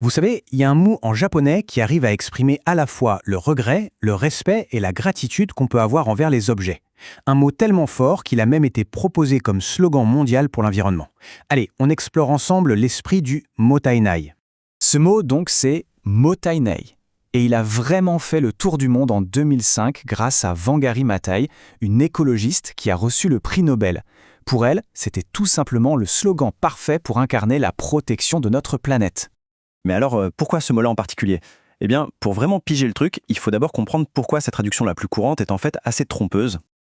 Vous savez, il y a un mot en japonais qui arrive à exprimer à la fois le regret, le respect et la gratitude qu'on peut avoir envers les objets. Un mot tellement fort qu'il a même été proposé comme slogan mondial pour l'environnement. Allez, on explore ensemble l'esprit du motainai. Ce mot, donc, c'est motainai. Et il a vraiment fait le tour du monde en 2005 grâce à Wangari Maathai, une écologiste qui a reçu le prix Nobel. Pour elle, c'était tout simplement le slogan parfait pour incarner la protection de notre planète. Mais alors, pourquoi ce mot-là en particulier? Eh bien, pour vraiment piger le truc, il faut d'abord comprendre pourquoi cette traduction la plus courante est en fait assez trompeuse.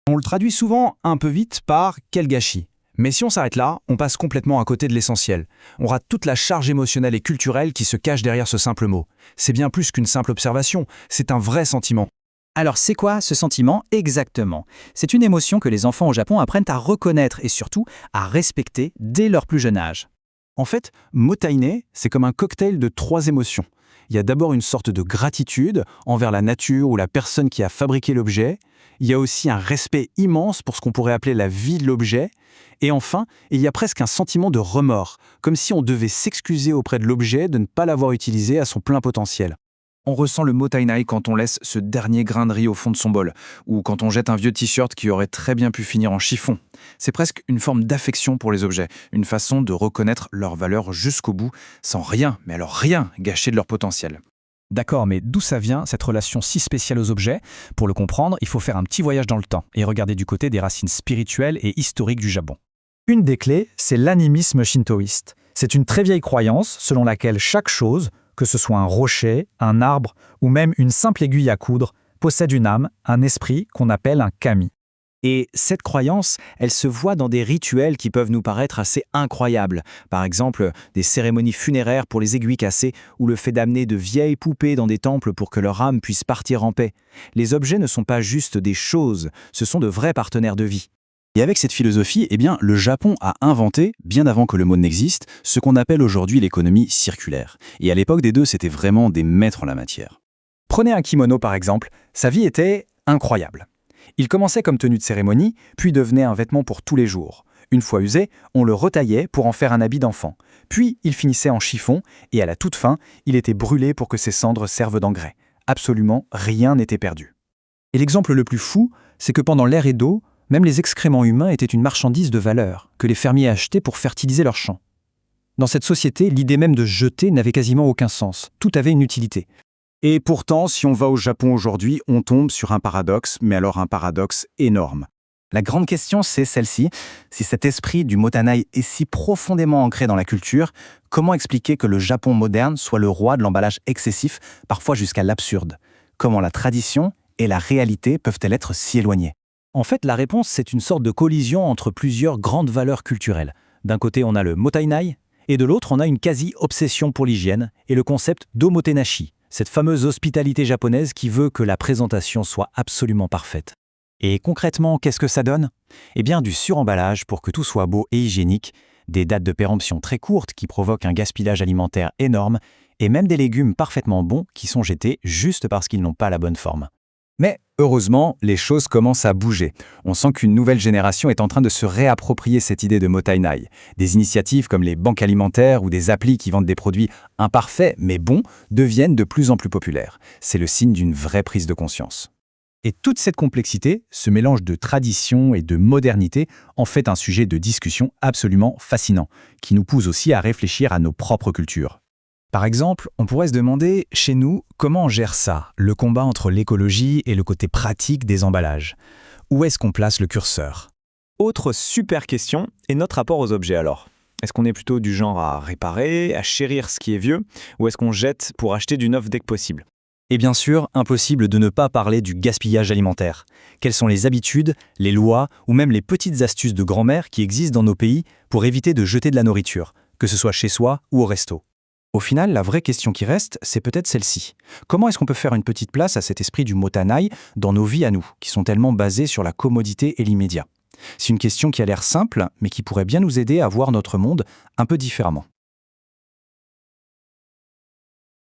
On le traduit souvent un peu vite par « quel gâchis ». Mais si on s'arrête là, on passe complètement à côté de l'essentiel. On rate toute la charge émotionnelle et culturelle qui se cache derrière ce simple mot. C'est bien plus qu'une simple observation, c'est un vrai sentiment. Alors c'est quoi ce sentiment exactement? C'est une émotion que les enfants au Japon apprennent à reconnaître et surtout à respecter dès leur plus jeune âge. En fait, motainai, c'est comme un cocktail de 3 émotions. Il y a d'abord une sorte de gratitude envers la nature ou la personne qui a fabriqué l'objet. Il y a aussi un respect immense pour ce qu'on pourrait appeler la vie de l'objet. Et enfin, il y a presque un sentiment de remords, comme si on devait s'excuser auprès de l'objet de ne pas l'avoir utilisé à son plein potentiel. On ressent le motainai quand on laisse ce dernier grain de riz au fond de son bol, ou quand on jette un vieux t-shirt qui aurait très bien pu finir en chiffon. C'est presque une forme d'affection pour les objets, une façon de reconnaître leur valeur jusqu'au bout, sans rien, mais alors rien, gâcher de leur potentiel. D'accord, mais d'où ça vient, cette relation si spéciale aux objets? Pour le comprendre, il faut faire un petit voyage dans le temps et regarder du côté des racines spirituelles et historiques du Japon. Une des clés, c'est l'animisme shintoïste. C'est une très vieille croyance selon laquelle chaque chose, que ce soit un rocher, un arbre ou même une simple aiguille à coudre, possède une âme, un esprit qu'on appelle un kami. Et cette croyance, elle se voit dans des rituels qui peuvent nous paraître assez incroyables. Par exemple, des cérémonies funéraires pour les aiguilles cassées ou le fait d'amener de vieilles poupées dans des temples pour que leur âme puisse partir en paix. Les objets ne sont pas juste des choses, ce sont de vrais partenaires de vie. Et avec cette philosophie, eh bien, le Japon a inventé, bien avant que le mot n'existe, ce qu'on appelle aujourd'hui l'économie circulaire. Et à l'époque des deux, c'était vraiment des maîtres en la matière. Prenez un kimono par exemple, sa vie était incroyable. Il commençait comme tenue de cérémonie, puis devenait un vêtement pour tous les jours. Une fois usé, on le retaillait pour en faire un habit d'enfant. Puis il finissait en chiffon, et à la toute fin, il était brûlé pour que ses cendres servent d'engrais. Absolument rien n'était perdu. Et l'exemple le plus fou, c'est que pendant l'ère Edo, même les excréments humains étaient une marchandise de valeur que les fermiers achetaient pour fertiliser leurs champs. Dans cette société, l'idée même de jeter n'avait quasiment aucun sens. Tout avait une utilité. Et pourtant, si on va au Japon aujourd'hui, on tombe sur un paradoxe, mais alors un paradoxe énorme. La grande question, c'est celle-ci. Si cet esprit du motainai est si profondément ancré dans la culture, comment expliquer que le Japon moderne soit le roi de l'emballage excessif, parfois jusqu'à l'absurde? Comment la tradition et la réalité peuvent-elles être si éloignées? En fait, la réponse, c'est une sorte de collision entre plusieurs grandes valeurs culturelles. D'un côté, on a le motainai, et de l'autre, on a une quasi-obsession pour l'hygiène et le concept d'omotenashi, cette fameuse hospitalité japonaise qui veut que la présentation soit absolument parfaite. Et concrètement, qu'est-ce que ça donne? Eh bien, du suremballage pour que tout soit beau et hygiénique, des dates de péremption très courtes qui provoquent un gaspillage alimentaire énorme, et même des légumes parfaitement bons qui sont jetés juste parce qu'ils n'ont pas la bonne forme. Mais heureusement, les choses commencent à bouger. On sent qu'une nouvelle génération est en train de se réapproprier cette idée de motainai. Des initiatives comme les banques alimentaires ou des applis qui vendent des produits imparfaits mais bons deviennent de plus en plus populaires. C'est le signe d'une vraie prise de conscience. Et toute cette complexité, ce mélange de tradition et de modernité, en fait un sujet de discussion absolument fascinant, qui nous pousse aussi à réfléchir à nos propres cultures. Par exemple, on pourrait se demander, chez nous, comment on gère ça, le combat entre l'écologie et le côté pratique des emballages? Où est-ce qu'on place le curseur? Autre super question, et notre rapport aux objets alors? Est-ce qu'on est plutôt du genre à réparer, à chérir ce qui est vieux, ou est-ce qu'on jette pour acheter du neuf dès que possible? Et bien sûr, impossible de ne pas parler du gaspillage alimentaire. Quelles sont les habitudes, les lois ou même les petites astuces de grand-mère qui existent dans nos pays pour éviter de jeter de la nourriture, que ce soit chez soi ou au resto? Au final, la vraie question qui reste, c'est peut-être celle-ci. Comment est-ce qu'on peut faire une petite place à cet esprit du motainai dans nos vies à nous, qui sont tellement basées sur la commodité et l'immédiat? C'est une question qui a l'air simple, mais qui pourrait bien nous aider à voir notre monde un peu différemment.